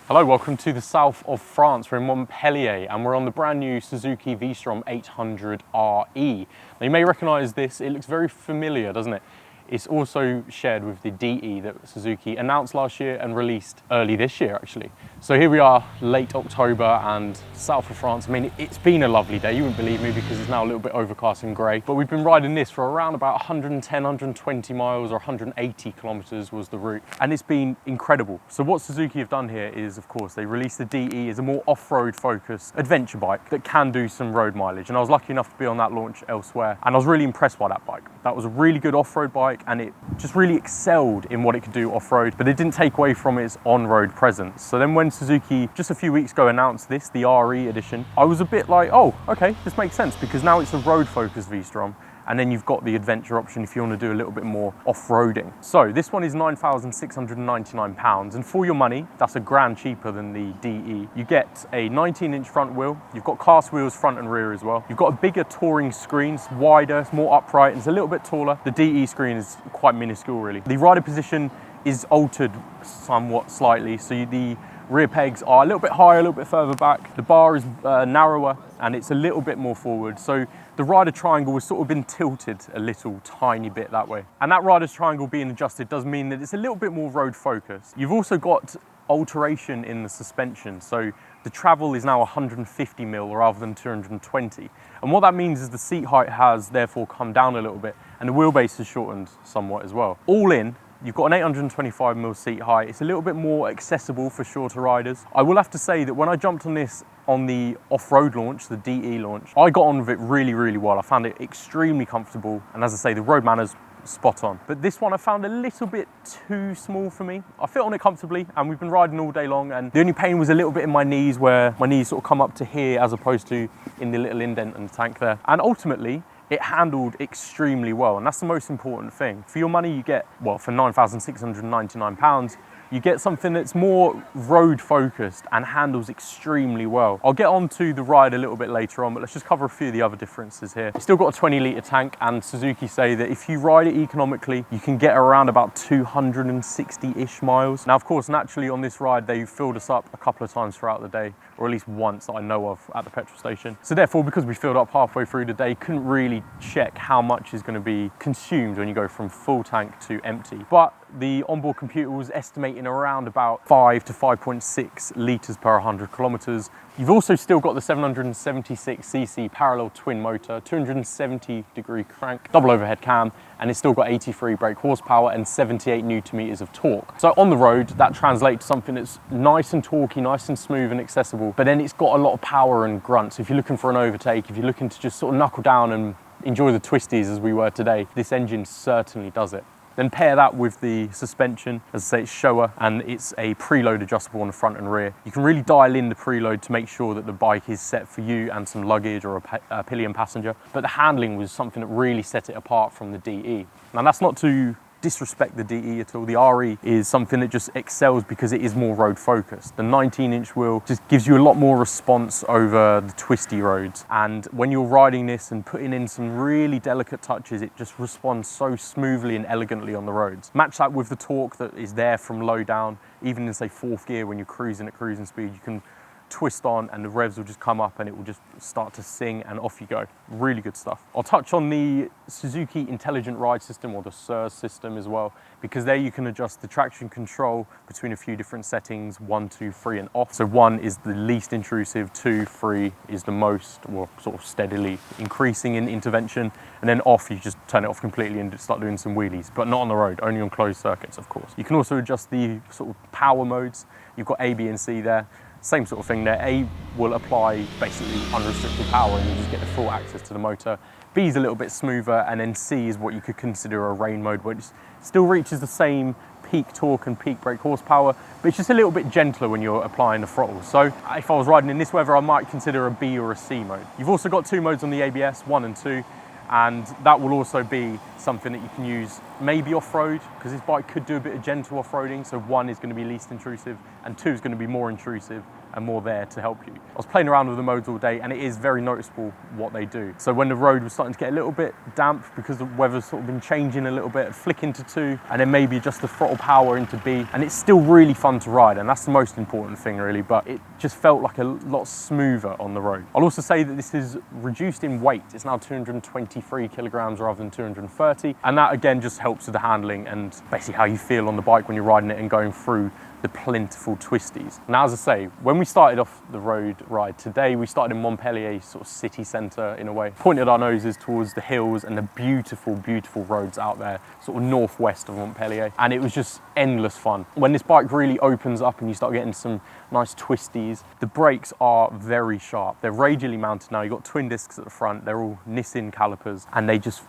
Hello, welcome to the south of France. We're in Montpellier and we're on the brand new Suzuki V-Strom 800RE. Now you may recognise this, it looks very familiar, doesn't it? It's also shared with the DE that Suzuki announced last year and released early this year actually. So here we are, late October and south of France. I mean, it's been a lovely day, you wouldn't believe me because it's now a little bit overcast and grey. But we've been riding this for around about 110, 120 miles or 180 kilometres was the route. And it's been incredible. So what Suzuki have done here is, of course, they released the DE as a more off-road focused adventure bike that can do some road mileage. And I was lucky enough to be on that launch elsewhere. And I was really impressed by that bike. That was a really good off-road bike and it just really excelled in what it could do off-road, but it didn't take away from its on-road presence. So then when Suzuki just a few weeks ago announced this, the RE edition, I was a bit like, oh, okay, this makes sense because now it's a road-focused V-Strom. And then you've got the adventure option if you want to do a little bit more off-roading. So this one is £9,699, and for your money, that's £1,000 cheaper than the DE. You get a 19-inch front wheel, you've got cast wheels front and rear as well. You've got a bigger touring screen, it's wider, it's more upright, and it's a little bit taller. The DE screen is quite minuscule really. The rider position is altered somewhat slightly, so the rear pegs are a little bit higher, a little bit further back. The bar is narrower and it's a little bit more forward. So the rider triangle has sort of been tilted a little tiny bit that way. And that rider's triangle being adjusted does mean that it's a little bit more road focused. You've also got alteration in the suspension. So the travel is now 150 mil rather than 220. And what that means is the seat height has therefore come down a little bit and the wheelbase has shortened somewhat as well. All in, you've got an 825 mil seat height. It's a little bit more accessible for shorter riders. I will have to say that when I jumped on this on the off-road launch, the DE launch, I got on with it really, really well. I found it extremely comfortable. And as I say, the road manners, spot on. But this one I found a little bit too small for me. I fit on it comfortably and we've been riding all day long and the only pain was a little bit in my knees where my knees sort of come up to here as opposed to in the little indent in the tank there. And ultimately, it handled extremely well, and that's the most important thing. For your money, you get, well, for £9,699, you get something that's more road focused and handles extremely well. I'll get on to the ride a little bit later on, but let's just cover a few of the other differences here. It's still got a 20-litre tank, and Suzuki say that if you ride it economically, you can get around about 260-ish miles. Now, of course, naturally on this ride, they filled us up a couple of times throughout the day, or at least once that I know of at the petrol station. So therefore, because we filled up halfway through the day, couldn't really check how much is going to be consumed when you go from full tank to empty. But the onboard computer was estimating around about 5 to 5.6 litres per 100 kilometres. You've also still got the 776cc parallel twin motor, 270-degree crank, double overhead cam, and it's still got 83 brake horsepower and 78 Nm of torque. So on the road, that translates to something that's nice and torquey, nice and smooth and accessible, but then it's got a lot of power and grunt. So if you're looking for an overtake, if you're looking to just sort of knuckle down and enjoy the twisties as we were today, this engine certainly does it. Then pair that with the suspension, as I say, it's Showa and it's a preload adjustable on the front and rear. You can really dial in the preload to make sure that the bike is set for you and some luggage or a pillion passenger. But the handling was something that really set it apart from the DE. Now that's not to disrespect the DE at all. The RE is something that just excels because it is more road focused. The 19-inch wheel just gives you a lot more response over the twisty roads. And when you're riding this and putting in some really delicate touches, it just responds so smoothly and elegantly on the roads. Match that with the torque that is there from low down, even in say fourth gear when you're cruising at cruising speed, you can twist on and the revs will just come up and it will just start to sing and off you go. Really good stuff. I'll touch on the Suzuki Intelligent Ride System or the SIR system as well, because there you can adjust the traction control between a few different settings, 1, 2, 3 and off. So 1 is the least intrusive, 2, 3 is the most, or sort of steadily increasing in intervention, and then off you just turn it off completely and start doing some wheelies, but not on the road, only on closed circuits of course. You can also adjust the sort of power modes. You've got A, B and C there. Same sort of thing there. A will apply basically unrestricted power and you just get the full access to the motor. B is a little bit smoother, and then C is what you could consider a rain mode, which still reaches the same peak torque and peak brake horsepower, but it's just a little bit gentler when you're applying the throttle. So if I was riding in this weather, I might consider a B or a C mode. You've also got 2 modes on the ABS, 1 and 2, and that will also be something that you can use maybe off-road, because this bike could do a bit of gentle off-roading. So 1 is going to be least intrusive and 2 is going to be more intrusive and more there to help you. I was playing around with the modes all day and it is very noticeable what they do. So when the road was starting to get a little bit damp because the weather's sort of been changing a little bit, I'd flick into 2 and then maybe adjust the throttle power into B, and it's still really fun to ride, and that's the most important thing really, but it just felt like a lot smoother on the road. I'll also say that this is reduced in weight. It's now 223 kilograms rather than 230, and that again just helps with the handling and basically how you feel on the bike when you're riding it and going through the plentiful twisties. Now, as I say, when we started off the road ride today, we started in Montpellier, sort of city centre in a way, pointed our noses towards the hills and the beautiful, beautiful roads out there, sort of northwest of Montpellier, and it was just endless fun. When this bike really opens up and you start getting some nice twisties, the brakes are very sharp. They're radially mounted now. You've got twin discs at the front, they're all Nissin calipers, and they just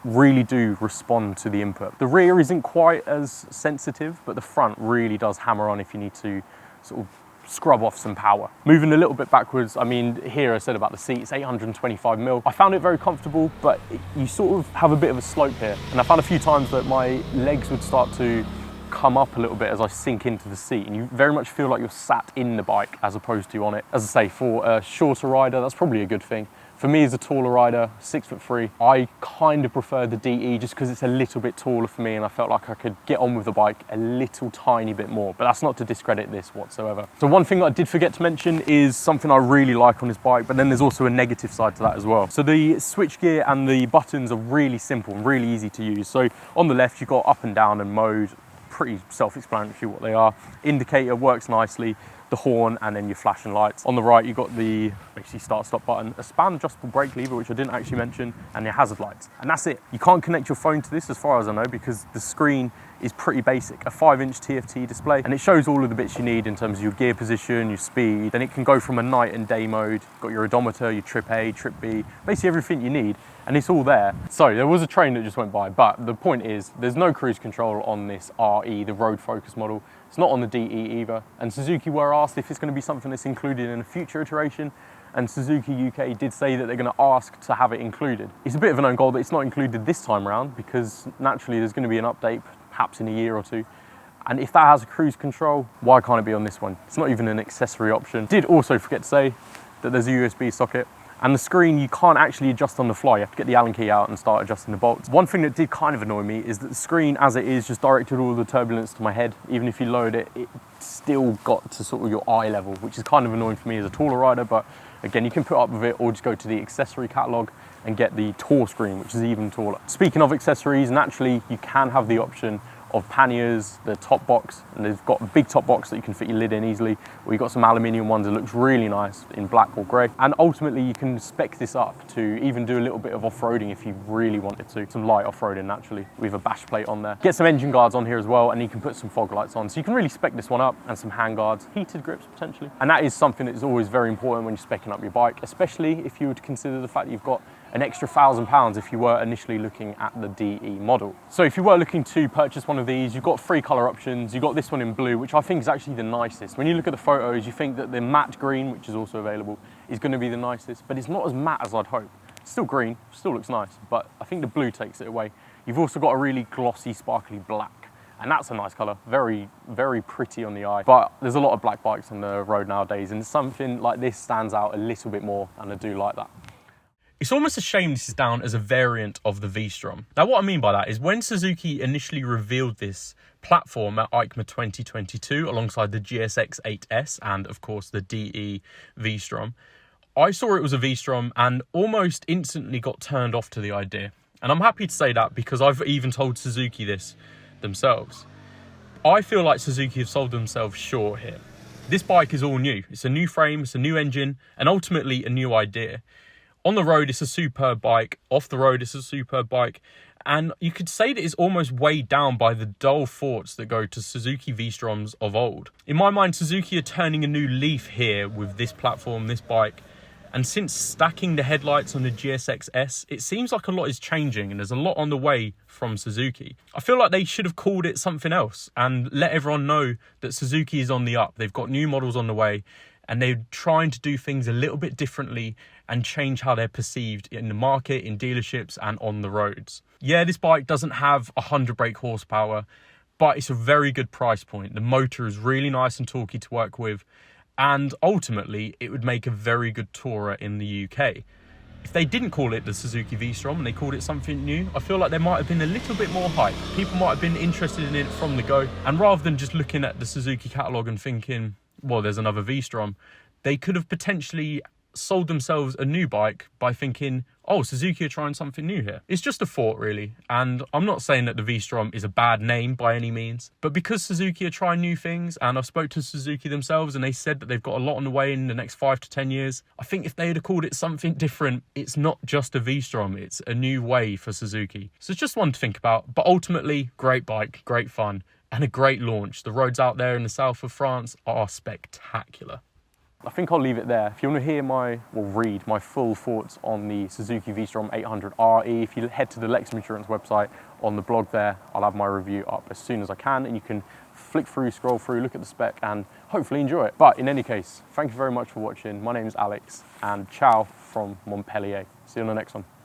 really do respond to the input. The rear isn't quite as sensitive, but the front really does hammer on if you need to sort of scrub off some power. Moving a little bit backwards, I mean, here I said about the seat, it's 825mm. I found it very comfortable, but you sort of have a bit of a slope here. And I found a few times that my legs would start to come up a little bit as I sink into the seat, and you very much feel like you're sat in the bike as opposed to on it. As I say, for a shorter rider, that's probably a good thing. For me as a taller rider, 6'3", I kind of prefer the DE just because it's a little bit taller for me and I felt like I could get on with the bike a little tiny bit more, but that's not to discredit this whatsoever. So one thing that I did forget to mention is something I really like on this bike, but then there's also a negative side to that as well. So the switchgear and the buttons are really simple and really easy to use. So on the left, you've got up and down and mode, pretty self-explanatory what they are. Indicator works nicely, the horn, and then your flashing lights. On the right, you've got the basically start-stop button, a span adjustable brake lever, which I didn't actually mention, and your hazard lights. And that's it. You can't connect your phone to this as far as I know, because the screen is pretty basic, a 5-inch TFT display, and it shows all of the bits you need in terms of your gear position, your speed. Then it can go from a night and day mode. You've got your odometer, your trip A, trip B, basically everything you need, and it's all there. So there was a train that just went by, but the point is there's no cruise control on this RE, the road focus model. It's not on the DE either, and Suzuki were asked if it's going to be something that's included in a future iteration, and Suzuki UK did say that they're going to ask to have it included. It's a bit of an own goal that it's not included this time around, because naturally there's going to be an update perhaps in a year or two, and if that has a cruise control, why can't it be on this one? It's not even an accessory option. Did also forget to say that there's a USB socket, and the screen you can't actually adjust on the fly. You have to get the Allen key out and start adjusting the bolts. One thing that did kind of annoy me is that the screen as it is just directed all the turbulence to my head. Even if you lowered it, it still got to sort of your eye level, which is kind of annoying for me as a taller rider, but again, you can put up with it or just go to the accessory catalogue and get the Tour screen, which is even taller. Speaking of accessories, naturally, you can have the option of panniers, the top box, and they've got a big top box that you can fit your lid in easily, or you've got some aluminium ones that looks really nice in black or grey. And ultimately you can spec this up to even do a little bit of off-roading if you really wanted to. Some light off-roading naturally, with a bash plate on there. Get some engine guards on here as well, and you can put some fog lights on. So you can really spec this one up, and some hand guards, heated grips potentially. And that is something that is always very important when you're speccing up your bike, especially if you would consider the fact that you've got an extra £1,000 if you were initially looking at the DE model. So if you were looking to purchase one of these, you've got 3 colour options. You've got this one in blue, which I think is actually the nicest. When you look at the photos, you think that the matte green, which is also available, is going to be the nicest, but it's not as matte as I'd hope. It's still green, still looks nice, but I think the blue takes it away. You've also got a really glossy, sparkly black, and that's a nice colour, very, very pretty on the eye. But there's a lot of black bikes on the road nowadays, and something like this stands out a little bit more, and I do like that. It's almost a shame this is down as a variant of the V-Strom. Now, what I mean by that is when Suzuki initially revealed this platform at EICMA 2022 alongside the GSX 8S and, of course, the DE V-Strom, I saw it was a V-Strom and almost instantly got turned off to the idea. And I'm happy to say that because I've even told Suzuki this themselves. I feel like Suzuki have sold themselves short here. This bike is all new. It's a new frame, it's a new engine, and ultimately a new idea. On the road, it's a superb bike. Off the road, it's a superb bike. And you could say that it's almost weighed down by the dull thoughts that go to Suzuki V-Stroms of old. In my mind, Suzuki are turning a new leaf here with this platform, this bike. And since stacking the headlights on the GSX S, it seems like a lot is changing and there's a lot on the way from Suzuki. I feel like they should have called it something else and let everyone know that Suzuki is on the up. They've got new models on the way. and they're trying to do things a little bit differently and change how they're perceived in the market, in dealerships and on the roads. Yeah, this bike doesn't have 100 brake horsepower, but it's a very good price point. The motor is really nice and torquey to work with, and ultimately it would make a very good tourer in the UK. If they didn't call it the Suzuki V-Strom and they called it something new, I feel like there might have been a little bit more hype. People might have been interested in it from the go, and rather than just looking at the Suzuki catalogue and thinking, well, there's another V-Strom, they could have potentially sold themselves a new bike by thinking, oh, Suzuki are trying something new here. It's just a thought, really. And I'm not saying that the V-Strom is a bad name by any means, but because Suzuki are trying new things, and I've spoke to Suzuki themselves and they said that they've got a lot on the way in the next 5 to 10 years, I think if they had called it something different, it's not just a V-Strom, it's a new way for Suzuki. So it's just one to think about, but ultimately, great bike, great fun, and a great launch. The roads out there in the south of France are spectacular. I think I'll leave it there. If you want to hear read my full thoughts on the Suzuki V-Strom 800 RE, if you head to the Lexham Insurance website on the blog there, I'll have my review up as soon as I can, and you can flick through, scroll through, look at the spec and hopefully enjoy it. But in any case, thank you very much for watching. My name is Alex, and ciao from Montpellier. See you on the next one.